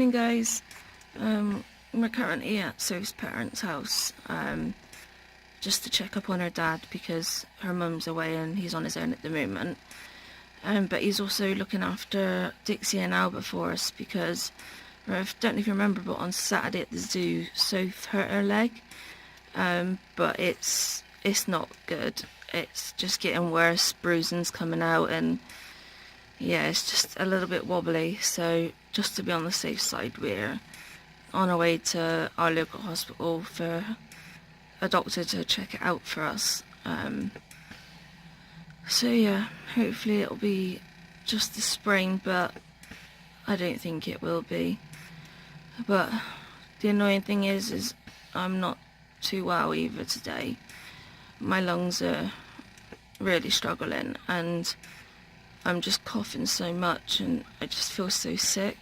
morning, guys. We're currently at Soph's parents' house just to check up on her dad because her mum's away and he's on his own at the moment. But he's also looking after Dixie and Alba for us because I don't know if you remember, but on Saturday at the zoo, Soph hurt her leg. But it's not good. It's just getting worse. Bruising's coming out, and yeah, it's just a little bit wobbly. So just to be on the safe side, we're on our way to our local hospital for a doctor to check it out for us. So yeah, hopefully it'll be just a sprain, but I don't think it will be. But the annoying thing is I'm not too well either today. My lungs are really struggling and I'm just coughing so much and I just feel so sick.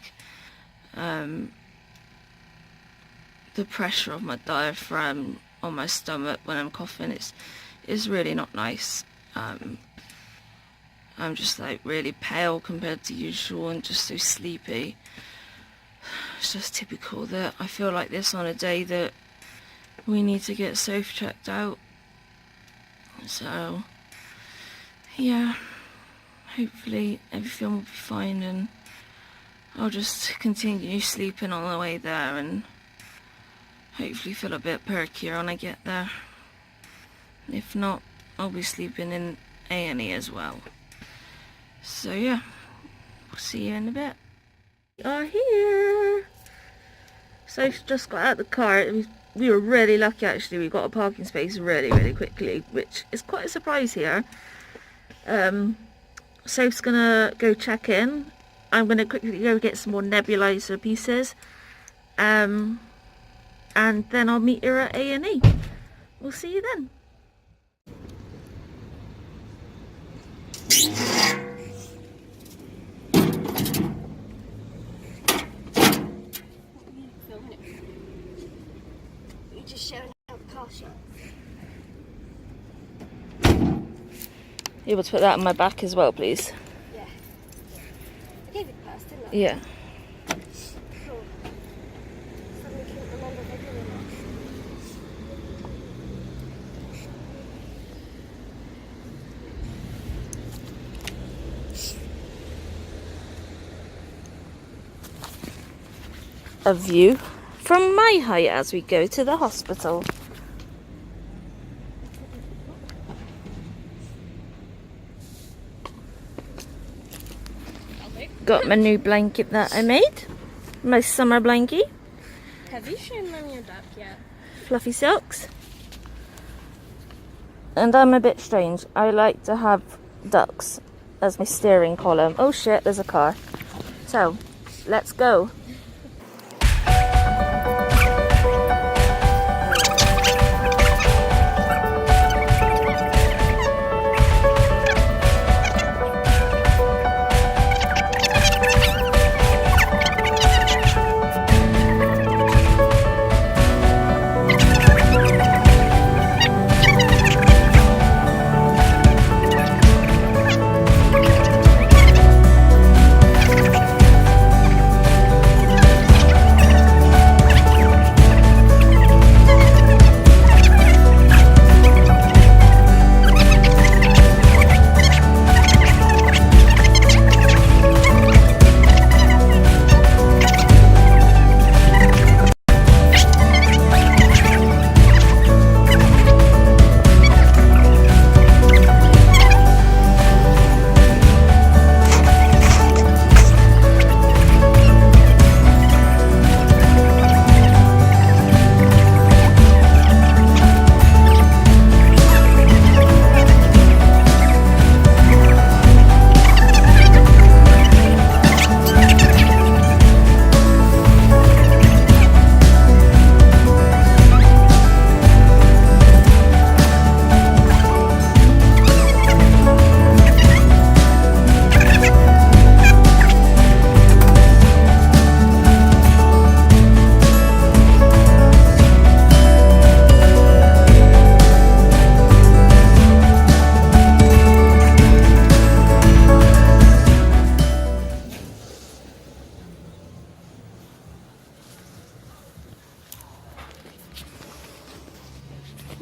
The pressure of my diaphragm on my stomach when I'm coughing is really not nice. I'm just like really pale compared to usual and just so sleepy. It's just typical that I feel like this on a day that we need to get Soph checked out. So yeah, hopefully everything will be fine and I'll just continue sleeping on the way there and hopefully feel a bit perkier when I get there. If not, I'll be sleeping in A&E as well. So yeah, we'll see you in a bit. We are here. Soph's just got out of the car. We were really lucky actually. We got a parking space really quickly, which is quite a surprise here. Soph's gonna go check in. I'm gonna quickly go get some more nebulizer pieces. And then I'll meet her at A&E. We'll see you then. You able to put that on my back as well, please? Yeah. I gave it past, didn't I? Yeah. Cool. Suddenly couldn't remember if I did or not. A view from my height as we go to the hospital. Got my new blanket that I made. My summer blankie. Have you shown Mum your duck yet? Fluffy socks. And I'm a bit strange. I like to have ducks as my steering column. Oh shit, there's a car. So, let's go.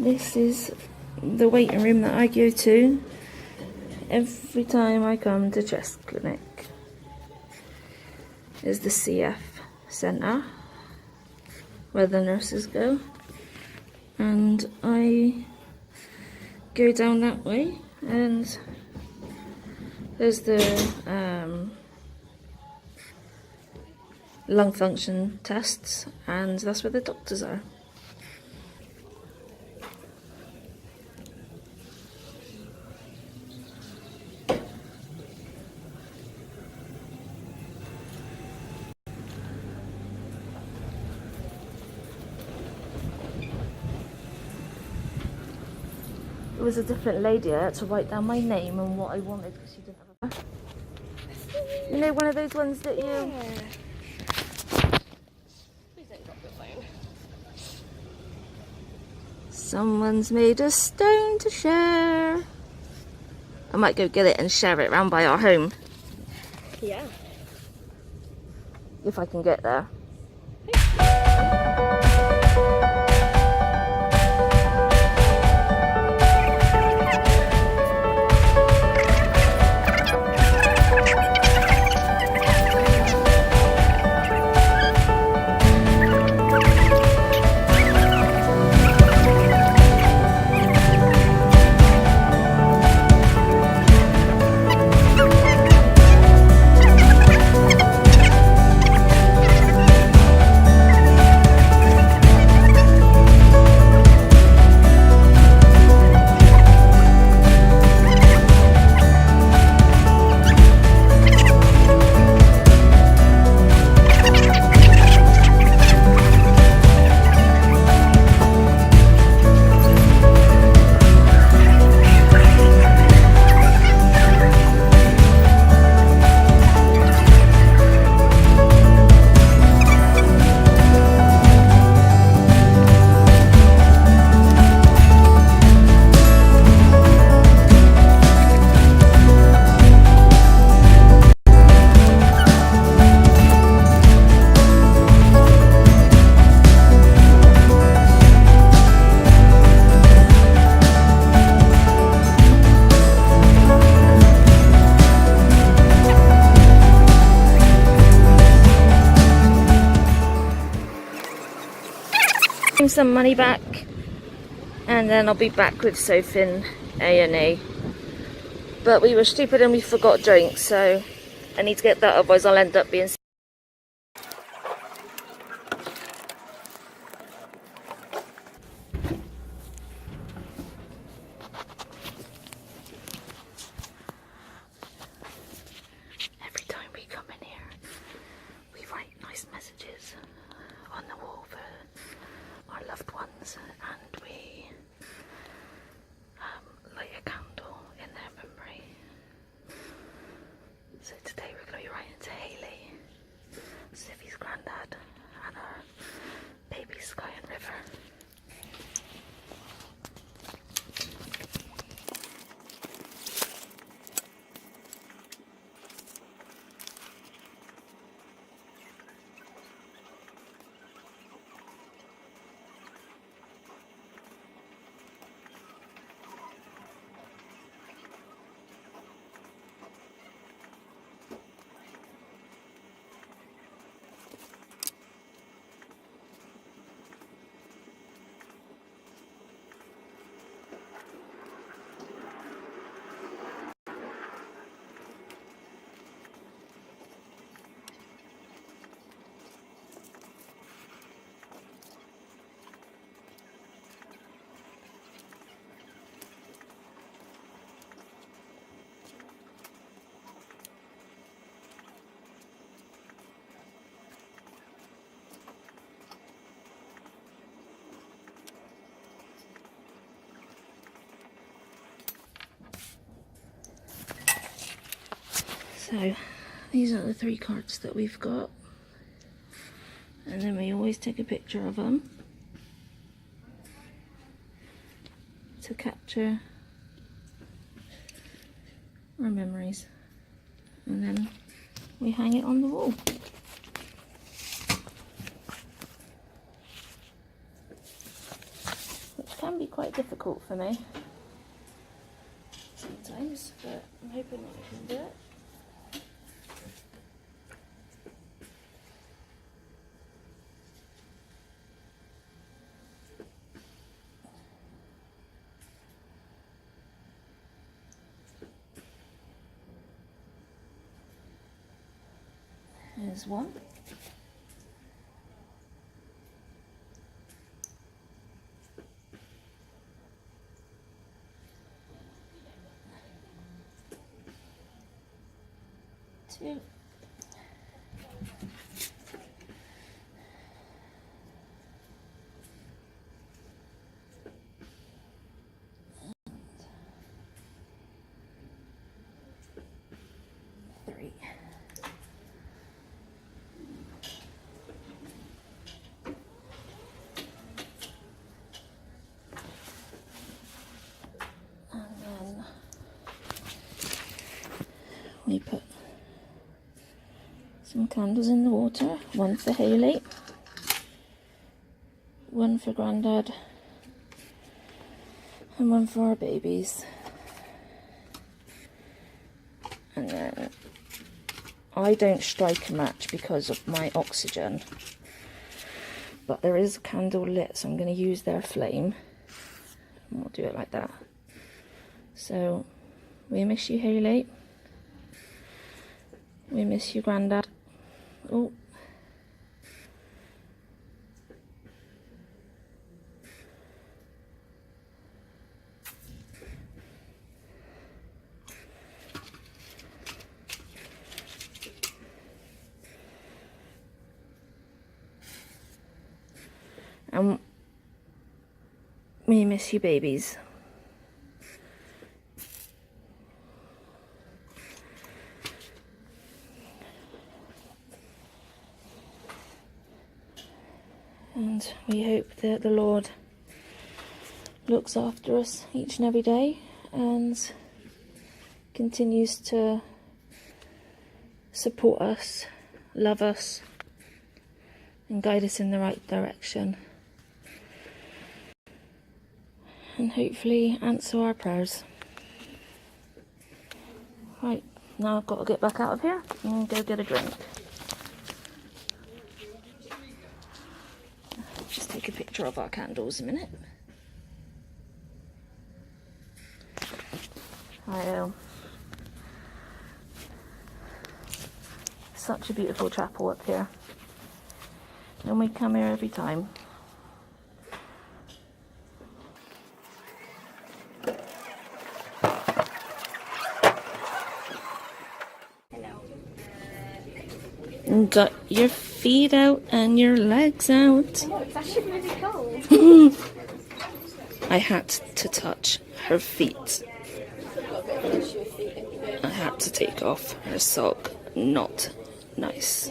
This is the waiting room that I go to every time I come to chest clinic. Is the CF centre where the nurses go, and I go down that way, and there's the lung function tests, and that's where the doctors are. It was a different lady. I had to write down my name and what I wanted because she didn't have a... You know, one of those ones that you... Yeah. Please don't drop your phone. Someone's made a stone to share. I might go get it and share it round by our home. Yeah. If I can get there. Some money back, and then I'll be back with Soph in A&E. But we were stupid and we forgot drinks, so I need to get that, otherwise I'll end up being... Every time we come in here, we write nice messages on the wall for our loved ones, and we light a candle in their memory. So today we're going to be writing to Hayley, Siffy's granddad, and our baby Sky and River. So these are the 3 cards that we've got, and then we always take a picture of them to capture our memories, and then we hang it on the wall. Which can be be quite difficult for me sometimes, but I'm hoping that I can do it. Here's one. Two. Three. And then we put some candles in the water, one for Hayley, one for Grandad, and one for our babies. And then I don't strike a match because of my oxygen, but there is a candle lit, so I'm going to use their flame, and we'll do it like that. So, we miss you, Hayley. We miss you, Grandad. Oh. We miss you, babies. And we hope that the Lord looks after us each and every day and continues to support us, love us, and guide us in the right direction. And hopefully answer our prayers. Right, now I've got to get back out of here and go get a drink. Just take a picture of our candles a minute. Such a beautiful chapel up here, and we come here every time. Got your feet out and your legs out. Oh, it's actually really cold. I had to touch her feet. I had to take off her sock. Not nice.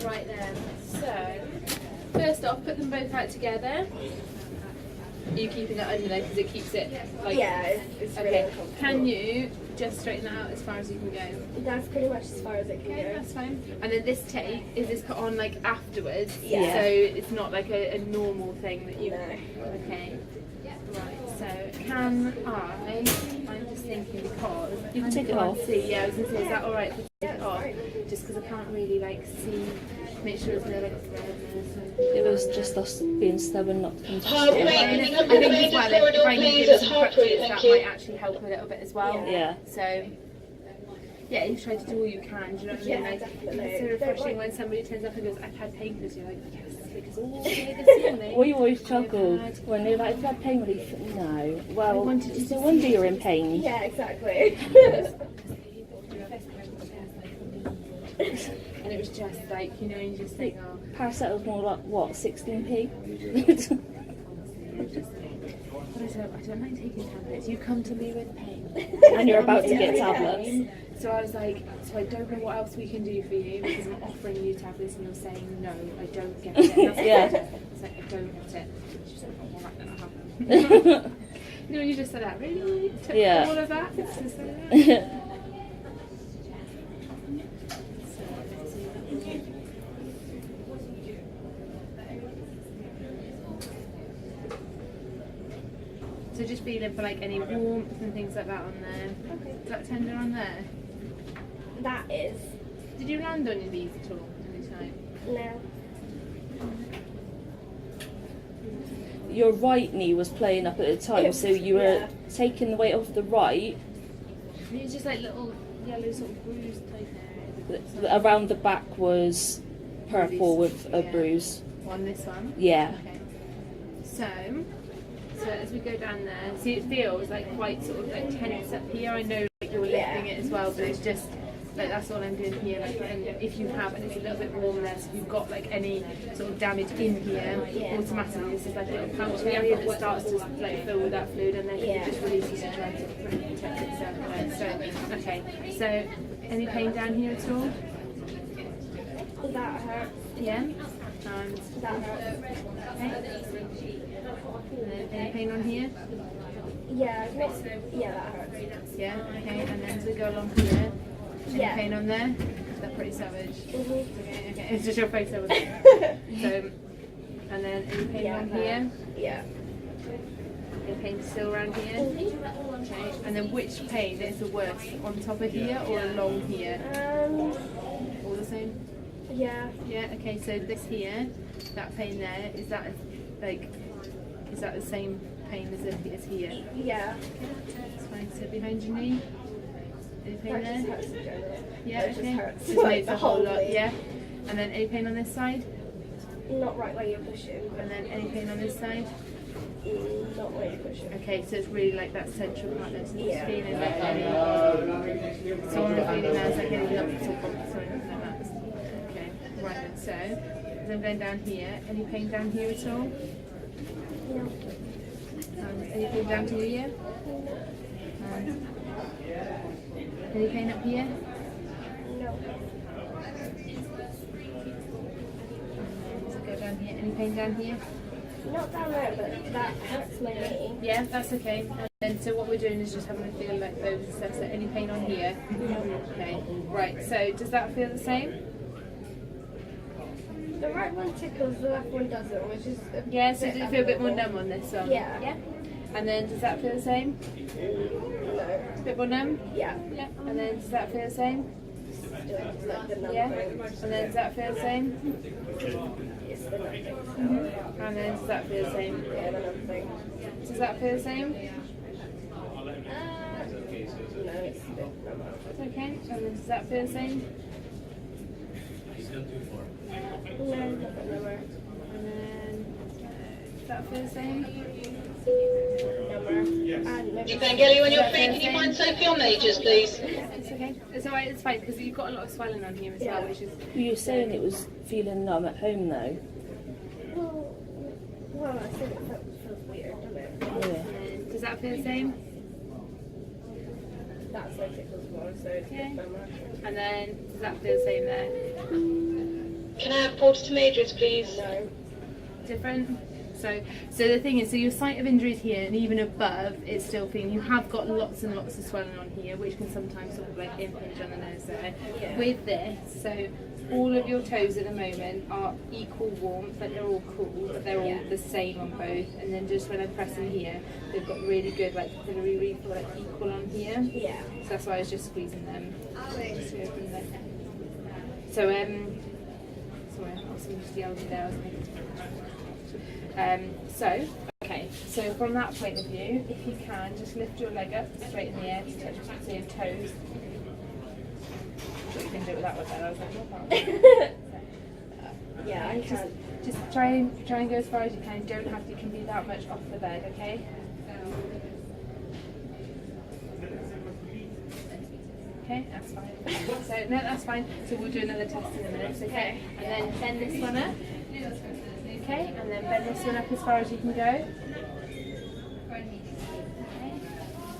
Right then, so first off, put them both out together. Are you keeping it under there because it keeps it like... Yeah, it's really okay. uncomfortable. Can you just straighten that out as far as you can go? That's pretty much as far as it can Okay, go. that's fine. And then this tape, is this put on like afterwards? Yeah. So it's not like a normal thing that you... No. Okay. Right, so can I'm just thinking because... You can take it can't off. See, yeah, I was going to say, is that alright if we take it off? fine. Just because I can't really like see, make sure there's no like threadness and... It was just us being stubborn not to come to I think as well, if I can give some crutches, that might actually help a little bit as well. Yeah. So, yeah, you try to do all you can, do you know what I mean? Yeah, Like, definitely. it's so refreshing when somebody turns up and goes, I've had painkillers, you're like, yes, because all day this morning. We always chuckle I've had- when they're like, "Have you had pain relief?" No. Well, wanted you it's to no wonder see you're in pain. Yeah, exactly. And it was just like, you know, you just think, oh, Paracetamol, like what, 16p? but I so I don't like taking tablets. You come to me with pain. And you're about to get tablets. So I was like, so I don't know what else we can do for you because I'm offering you tablets and you're saying no, I don't get it. And I was Yeah. like, I don't get it. She's like, oh, all right, then I'll have them. You know, you just said that, really? It took Yeah. all of that to say that? So just feeling for like any warmth and things like that on there. Okay. Is that tender on there? That is. Did you land on your knees at all any time? No. Your right knee was playing up at the time, so you were Yeah. taking the weight off the right. It's just like little yellow sort of bruise type areas. Around the back was purple with a Yeah. bruise. On this one? Yeah. Okay. So as we go down there, see it feels like quite sort of like tense up here. I know like you're lifting it as well, but it's just like that's all I'm doing here. Like, and if you have, and it's a little bit warm there, so if you've got like any sort of damage in here, automatically this is like a little pouch area that starts to like fill with that fluid, and then it just releases to try and sort of protect itself. So okay, so any pain down here at all? That hurts. Yeah. And That hurts. okay. And then any pain on here? Yeah, not, yeah, that hurts. Yeah, okay, and then as we go along here, any Yeah. pain on there? Is that pretty savage? Mhm. Okay, it's just your face over there. So, and then any pain Yeah, on that. here? Yeah. Any pain still around here? Mhm. Okay, and then which pain is the worst? On top of here or along here? All the same? Yeah. Yeah, okay, so this here, that pain there, is that like, is that the same pain as here? Yeah. That's fine, so behind your knee? Any pain That there? just hurts in general. Yeah, That just okay. hurts. Just Like makes the a whole whole lot, leg. yeah. And then any pain on this side? Not right where you're pushing. And then any pain on this side? Not where you're pushing. Okay, so it's really like that central part there. So just Yeah. feeling like any, so all I'm feeling now is like any lumps or bumps or anything like that. Okay, right then, so as I'm going down here, any pain down here at all? No. Any pain down to here? Any pain up here? No. So go down here. Any pain down here? Not down there, but that hurts my knee. Yeah, that's okay. And then, so what we're doing is just having a feel like those stuff. So any pain on here? Okay, right. So does that feel the same? The right one tickles, the left one doesn't, which is Yeah, so bit does it feel a bit more abnormal. numb on this one? Yeah. Yeah. And then does that feel the same? No. A bit more numb? Yeah. Yeah. And then does that feel the same? It's like the numb Yeah. thing. And then does that feel the same? It's the numb thing. And then does that feel the same? Yeah, the numb thing. Does that feel the same? No, it's a bit numb. Okay. And then does that feel the same? No, nothing number. And then does that feel the same? Number. And maybe. Evangeli, when you're free, can you find Sophie or Majors, please? It's okay. It's alright. It's fine because you've got a lot of swelling on here as well, which is. You were saying it was feeling numb at home though. Well, I think it feels weird, doesn't it? Yeah. Does that feel the same? That's like tickles more, so it's a Okay. bit number. And then does that feel the same there? Can I have Porter to Majors, please? No. Different. So the thing is, so your site of injury is here, and even above, it's still feeling. You have got lots and lots of swelling on here, which can sometimes sort of like impinge on the nose there. Yeah. With this, so all of your toes at the moment are equal warmth, like they're all cool, but they're all the same on both. And then just when I'm pressing here, they've got really good like capillary feel like equal on here. Yeah. So that's why I was just squeezing them. Just to open them. So sorry, someone just yelled me there. I was making too much. Okay, so from that point of view, if you can, just lift your leg up straight in the air to touch your toes. What you can do with that one then? I was like, Yeah, I can. just try and go as far as you can. You don't have to. You can be that much off the bed, okay? Okay, that's fine. So no, that's fine. So we'll do another test in a minute, okay? And then bend this one up. Okay, and then bend this one up as far as you can go.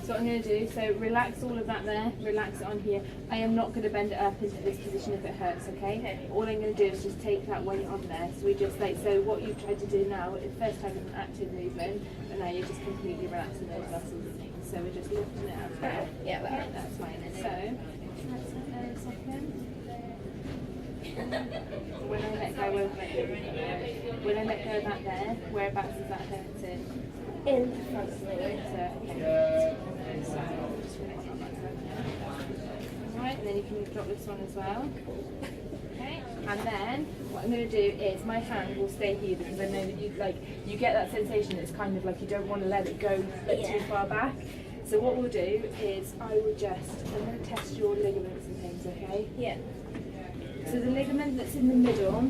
So what I'm going to do, so relax all of that there, relax it on here. I am not going to bend it up into this position if it hurts, okay? All I'm going to do is just take that weight on there. So we just like, so what you've tried to do now, the first time is an active movement, but now you're just completely relaxing those muscles and things. So we're just lifting it up there. Yeah, that's fine. So, let's let there a second. When I let go of that there, whereabouts is that hurting? In front of me. Alright, and then you can drop this one as well. Okay, and then what I'm going to do is my hand will stay here because I know that you get that sensation. It's kind of like you don't want to let it go too far back. So what we'll do is I'm going to test your ligaments and things, okay? Yeah. So the ligament that's in the middle,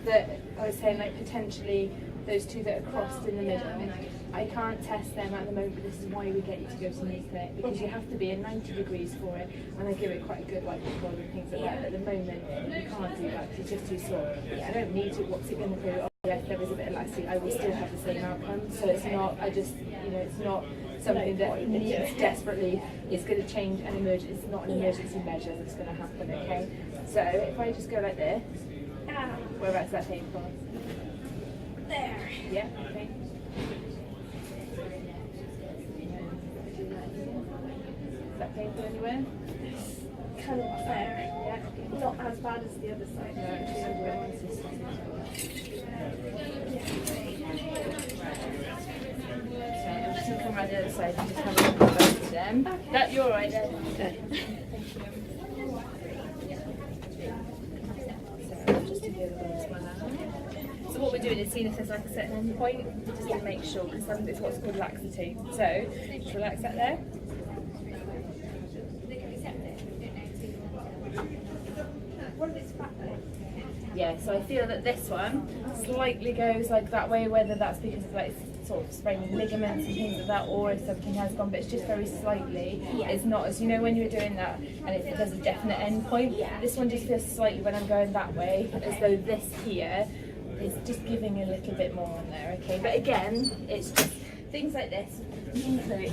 that I was saying like potentially those two that are crossed in the middle, I can't test them at the moment, but this is why we get you to go to knee clinic, because you have to be in 90 degrees for it, and I give it quite a good like control and things like that. But at the moment, you can't do that because it's just too sore. I don't need to. What's it going to do? Oh yes, there is a bit of laxity. I will still have the same outcome. So it's not. It's not something that needs desperately. It's going to change an emergency. It's not an emergency measure that's going to happen. Okay. So if I just go like this, whereabouts that pain from? There. Yeah. Okay. Is that painful anywhere? Kind of there. Yeah. Not as bad as the other side. I'm just going to come around the other side and just have a look at both of them. That, you're alright then? Okay. So what we're doing is seeing if there's like a certain end point, just to make sure, because it's what's called laxity. So just relax that there. Yeah, so I feel that this one slightly goes like that way, whether that's because of like sort of spraining ligaments and things like that, or if something has gone, but it's just very slightly. Yeah. It's not, as you know, when you were doing that and it does a definite end point. Yeah. This one just feels slightly when I'm going that way, as though this here is just giving a little bit more on there, okay? But again, it's just things like this.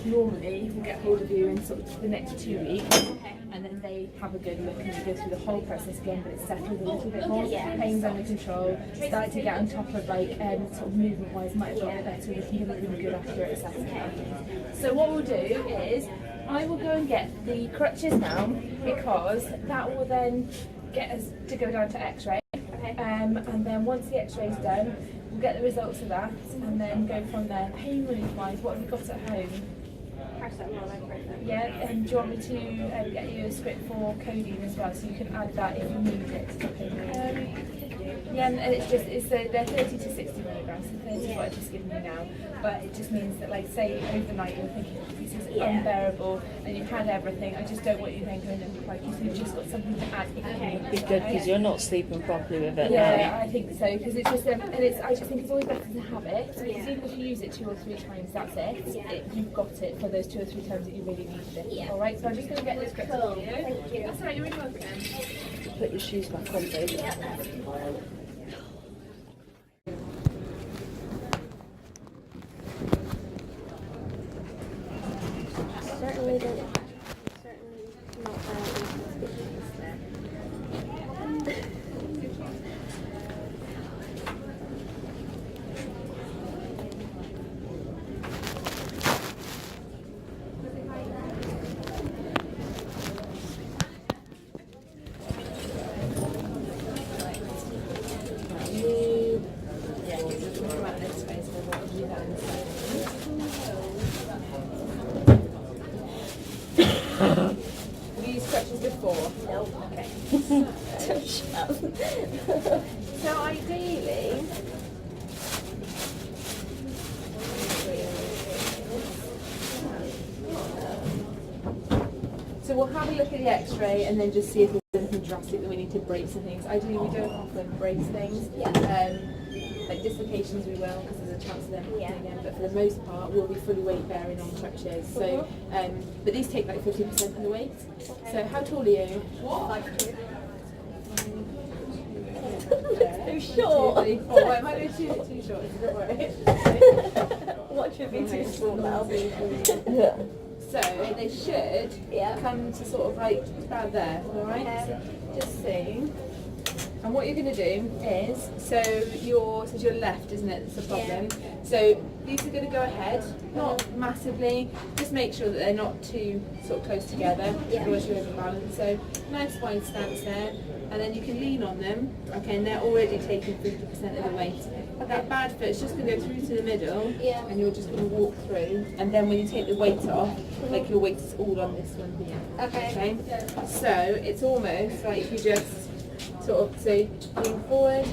Normally will get hold of you in sort of the next 2 weeks, and then they have a good look and you go through the whole process again, but it's settled a little bit more. Pain's under control, start to get on top of like sort of movement wise, might have got better. We can give a really good accurate assessment. So what we'll do is I will go and get the crutches now, because that will then get us to go down to x-ray. And then once the x-ray's done, we'll get the results of that and then go from there. Pain relief wise, what have you got at home? Yeah, and do you want me to get you a script for codeine as well, so you can add that if you need it to pain relief? Yeah, and they're 30 to 60 milligrams, so 30 is what I've just given you now. But it just means that, like, say overnight you're thinking this is unbearable and you've had everything. I just don't want you then going and like you've just got something to add. It'd be good because you're not sleeping properly with it. Yeah, I think so, because it's just I just think it's always better to have it. Because even if you use it 2 or 3 times, that's it. You've got it for those 2 or 3 times that you really needed it. Yeah. All right, so I'm just going to get this script for you. Thank you. That's all right, you're really welcome. Put your shoes back on, baby. Certainly didn't. Certainly not there. Have you used crutches before? No. Okay. Shut up. So ideally, so we'll have a look at the x-ray and then just see if there's anything drastic that we need to brace and things. Ideally we don't often brace things. Like dislocations we will, because there's a chance of them happening again, but for the most part we'll be fully weight bearing on crutches. So, but these take like 50% of the weight. So how tall are you? 5'2". Too short. 2, 3, 4. Well, it might be too short, so don't worry. What should be too small now? So they should come to sort of like about there, alright? Just seeing. And what you're going to do is, so it's your left, isn't it, that's the problem? So these are going to go ahead, not massively, just make sure that they're not too sort of close together, otherwise you overbalance. So nice wide stance there, and then you can lean on them, okay, and they're already taking 50% of the weight. That bad foot is just going to go through to the middle, and you're just going to walk through, and then when you take the weight off, like your weight is all on this one here. Okay? So it's almost like you just sort of, so lean forward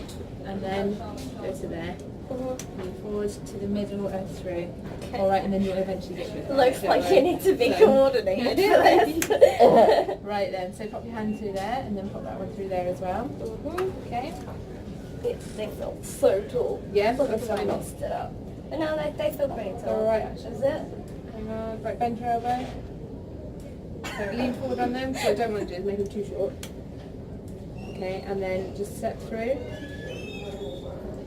and then go to there. Lean forward to the middle and through. Alright, and then you'll eventually get to it. Looks like you need to be coordinated for this. Right then, so pop your hand through there and then pop that one through there as well. Okay? They feel so tall. Yeah, Look that's at them fine. all stood up. But no, they feel pretty tall. Alright, actually. Is it? Hang on, right, bend your elbow. So lean forward on them, so I don't want to do is make them too short. Okay, and then just step through.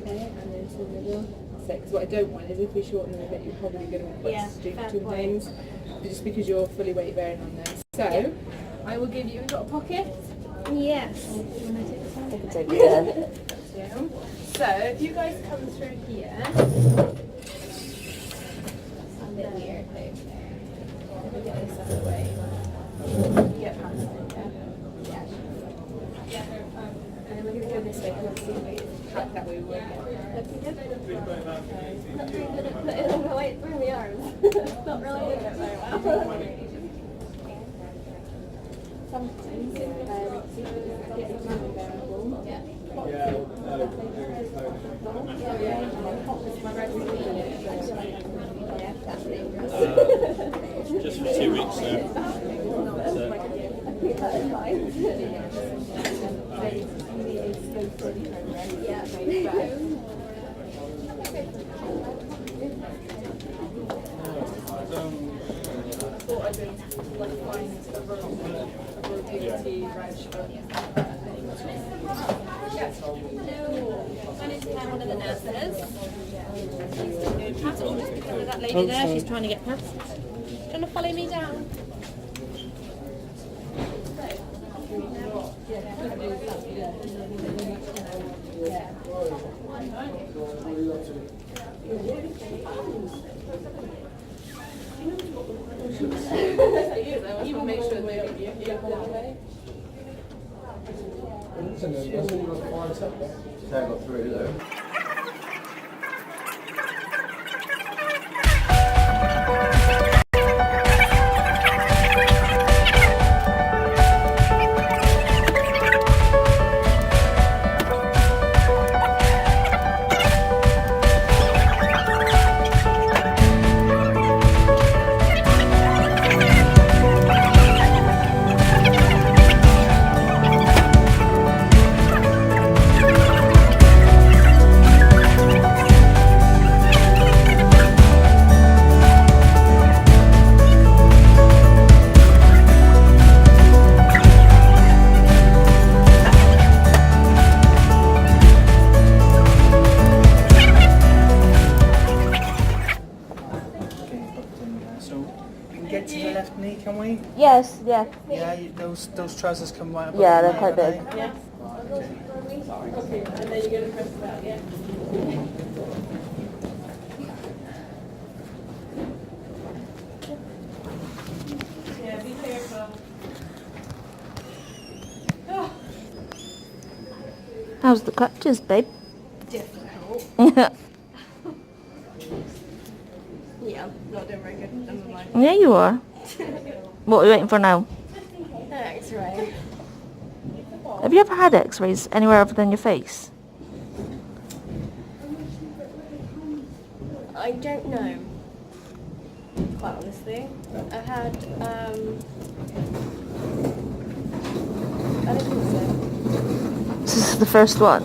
Okay, and then to the middle. Because what I don't want is if we shorten them a bit, you're probably going to want to do two things, just because you're fully weight bearing on them. So, I will give you, we've got a pocket. Yes. Do you want to take this one? I can take it then. Yeah. So, if you guys come through here, A bit weird. let me get this out of the way. Get past it, yeah. And then we're going to go this way, because obviously we track that way we won't get. Looking good. Not very good at putting all the weight through my arms. Not really doing it very well. Sometimes, get the money variable. Yeah. Just for 2 weeks now. One of the nurses. That lady there, she's trying to get past. Do you want to follow me down? You will make sure they don't get that way. Got through though. Get to the left knee, can we? Yes, yeah. Yeah, those trousers come right up. Yeah, on the they're quite knee, big. don't they? Yes. Okay, and then you're going to press that, yeah. Yeah, be careful. How's the crutches, babe? Difficult. Yeah, not doing very good. Never mind. Yeah, you are. What are we waiting for now? X-ray. Have you ever had x-rays anywhere other than your face? I don't know. Quite honestly, I've had. I don't think so. This is the first one.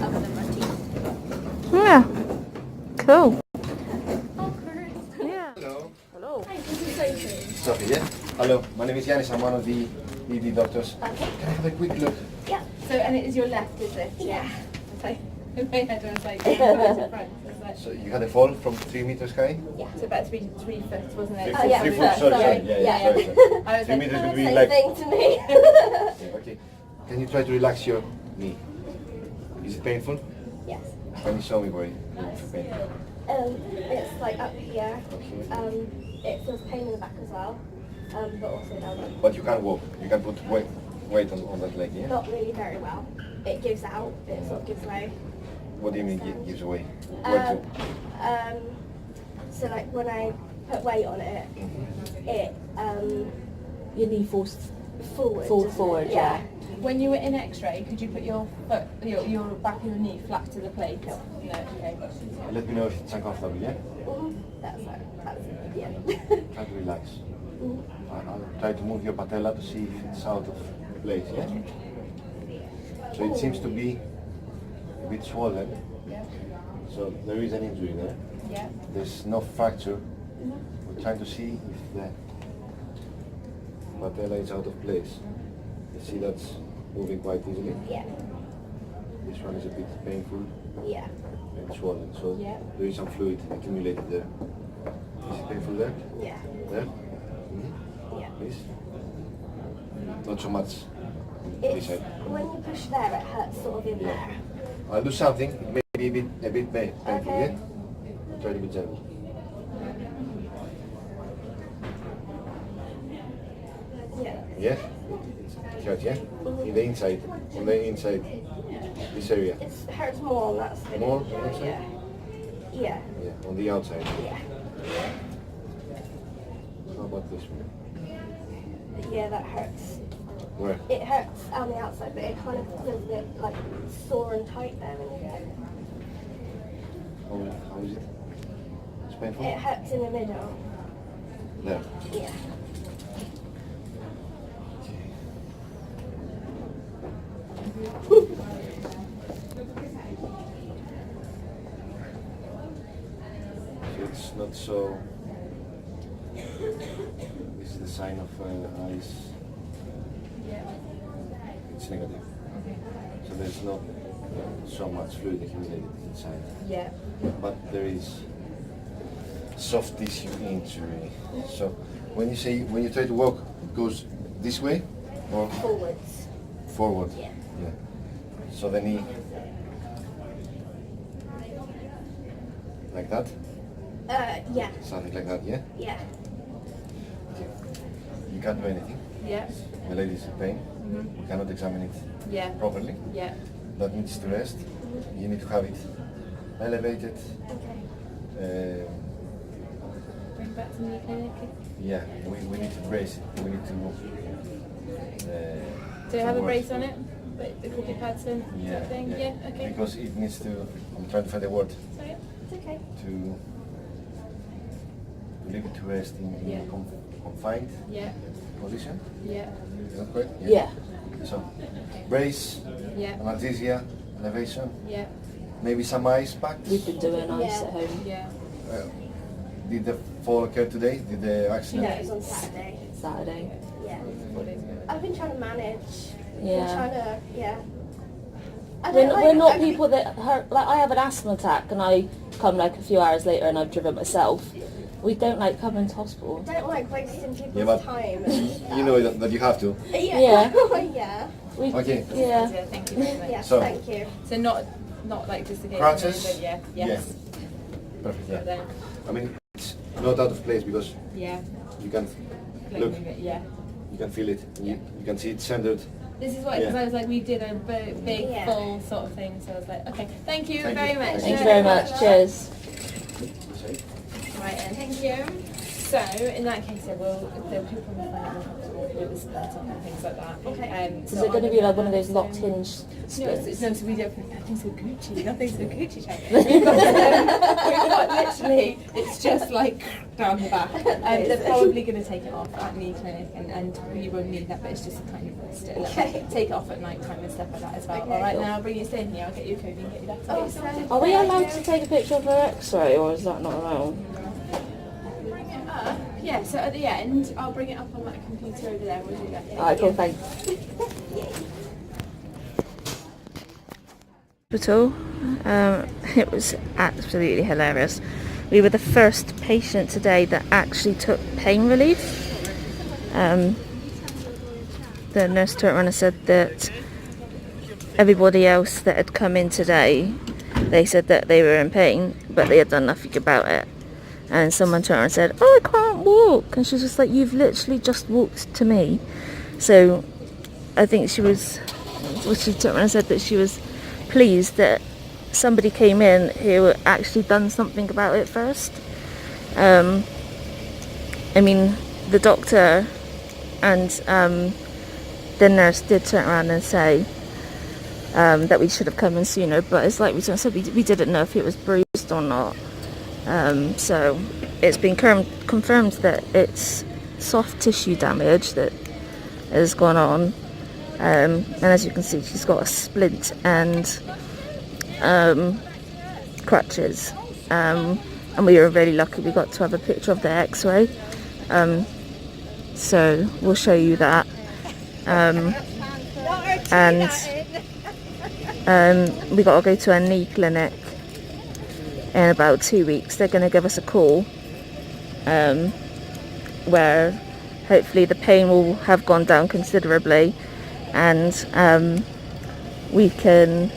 Other than my teeth. Yeah. Cool. Yeah. Hello. Hi, this is Sophie. Sophie, yeah? Hello, my name is Yanis. I'm one of the ED doctors. Okay. Can I have a quick look? Yeah. So, and it is your left, is it? Yeah. Okay. In my head, I was like, yeah, front. I was like, So you had a fall from 3 meters high? so about 3 foot, wasn't it? Three yeah, foot, sorry, sorry, sorry. yeah, sorry. I was 3 like, meters would be Same like... thing to me. Yeah, okay. Can you try to relax your knee? Is it painful? Yes. Can you show me where it's painful? It's like up here. Okay. It feels pain in the back as well, but also down there. But you can walk. You can put weight on that leg, yeah? Not really very well. It gives out. It sort of gives way. What do you mean it gives away? Where to? So like when I put weight on it, it Your knee falls forward. Fall doesn't it? forward, yeah. When you were in X-ray, could you put your foot, your back of your knee flat to the plate? No. Okay. Let me know if it's uncomfortable, yeah? That's yeah. Try to relax. I'll try to move your patella to see if it's out of place, yeah? So it seems to be a bit swollen. Yeah. So there is an injury there. Yeah. There's no fracture. We're trying to see if the patella is out of place. You see that's moving quite easily. Yeah. This one is a bit painful Yeah. and swollen. So Yeah. there is some fluid accumulated there. Is it painful there? Yeah. There? Yeah. Please? Not so much this It's, side. when you push there, it hurts sort of in there. I'll do something. It may be a bit painful, Okay. yeah? Try to be gentle. Yeah. Yeah? It hurts, yeah? In the inside. On the inside. This area. It hurts more on that side. More on that side? Yeah. Yeah. Yeah, on the outside. Yeah. How about this one? Yeah, that hurts. Where? It hurts on the outside, but it kind of feels a bit like sore and tight there when you get it. How is it? It's painful? It hurts in the middle. There. Yeah. So it's not so... This is the sign of ice. Yeah. It's negative. So there's not so much fluid accumulated inside. Yeah. But there is soft tissue injury. So when you try to walk, it goes this way or Forwards. forward? Yeah. Yeah. So the knee like that? Yeah. Something like that, yeah? Yeah. Okay. You can't do anything. Yeah. The lady is in pain. We cannot examine it Yeah. properly. Yeah. That needs to rest. You need to have it elevated. Okay. Bring it back to the clinic. Yeah, we need to brace it. We need to. Do you have a work. brace on it? Like the cookie pads and Yeah, sort of thing? yeah. Okay. Because it needs to. I'm trying to find a word Sorry. It's okay. to leave it to rest in Yeah. confined Yeah. position. Yeah. Is that correct? Yeah. So, brace, Yeah. analgesia, elevation, Yeah. maybe some ice packs. We've been doing ice Yeah. at home Yeah. Did the fall occur today? Did the accident? No, it was on Saturday. Saturday. Yeah. 4 days ago. I've been trying to manage. Yeah. Been trying to, yeah. I We're, don't we're like- not I- people that hurt. Like I have an asthma attack and I come like a few hours later and I've driven myself. We don't like coming to hospital. I don't like wasting people's Yeah, but time. And you know that you have to. yeah. Yeah. Yeah. We, Okay. Yeah. Yeah. Thank you very much. Yes, So- thank you. So not like just a case Crutches? of yeah. Yes. Perfect. Yeah. Yeah. Then, I mean, it's not out of place because yeah. you can Like look, move it, yeah. you can feel it. You can see it centered. This is what, because Yeah. I was like, we did a big Yeah. full sort of thing, so I was like, okay, thank you Thank very you. much. Thank you very much. Cheers. Right, and thank you. So, in that case, I will, the people will find it more comfortable with the splint and things like that. Okay. So Is it going to be like one of those locked hinge No, splits? no, so we don't. Nothing's so Gucci. Nothing's so Gucci. We've got literally. It's just like down the back. They're probably going to take it off at knee clinic, and you won't need that, but it's just a kind of still. Okay. Take it off at night time and stuff like that as well. Okay. All right, now I'll bring you stay in here. I'll get you a coat and get you that. Oh, sorry. Are we allowed to take a picture of her X-ray, or is that not allowed? Bring it up. Yeah. So at the end, I'll bring it up on that computer over there. We'll do that. Alright, cool. Thanks. Hospital. It was absolutely hilarious. We were the first patient today that actually took pain relief. The nurse turned around and said that everybody else that had come in today, they said that they were in pain, but they had done nothing about it. And someone turned around and said, "Oh, I can't walk." And she was just like, "You've literally just walked to me." So I think she turned around and said that she was pleased that somebody came in who actually done something about it first. I mean, the doctor and the nurse did turn around and say that we should have come in sooner, but it's like we said, we didn't know if it was bruised or not. So it's been confirmed that it's soft tissue damage that has gone on, and as you can see, she's got a splint and crutches, and we were really lucky we got to have a picture of the x-ray, so we'll show you that, and we got to go to a knee clinic in about 2 weeks. They're going to give us a call, where hopefully the pain will have gone down considerably, and we can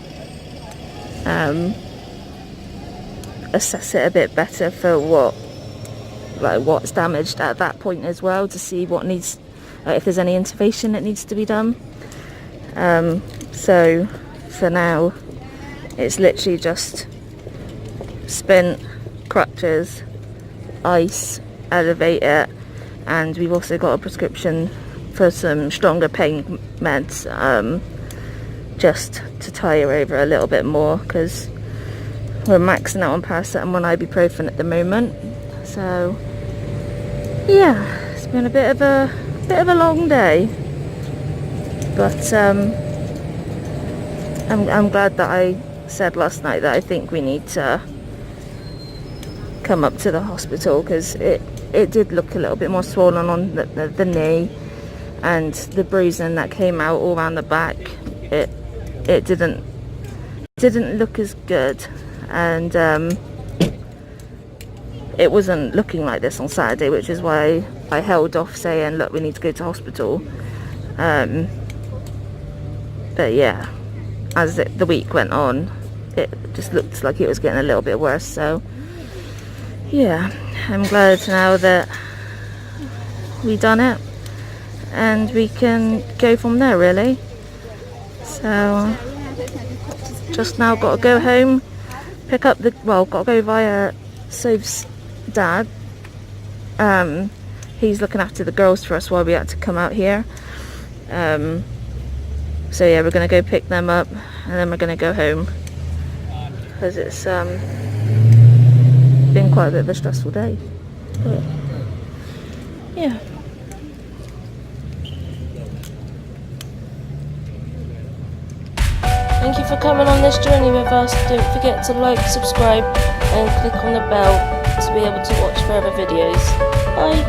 assess it a bit better for what's damaged at that point as well, to see what needs, if there's any intervention that needs to be done. So for now it's literally just splint, crutches, ice, elevator, and we've also got a prescription for some stronger pain meds, just to tie her over a little bit more, because we're maxing out on paracetamol and ibuprofen at the moment. So yeah, it's been a bit of a long day, but I'm glad that I said last night that I think we need to come up to the hospital, because it did look a little bit more swollen on the knee, and the bruising that came out all around the back, it didn't look as good, and it wasn't looking like this on Saturday, which is why I held off saying, look, we need to go to hospital. But yeah, as the week went on, it just looked like it was getting a little bit worse. So yeah, I'm glad now that we done it, and we can go from there really. So just now got to go home, pick up got to go via Soph's dad. He's looking after the girls for us while we had to come out here. So yeah, we're going to go pick them up, and then we're going to go home, because it's been quite a bit of a stressful day. But yeah. Thank you for coming on this journey with us. Don't forget to like, subscribe and click on the bell to be able to watch further videos. Bye!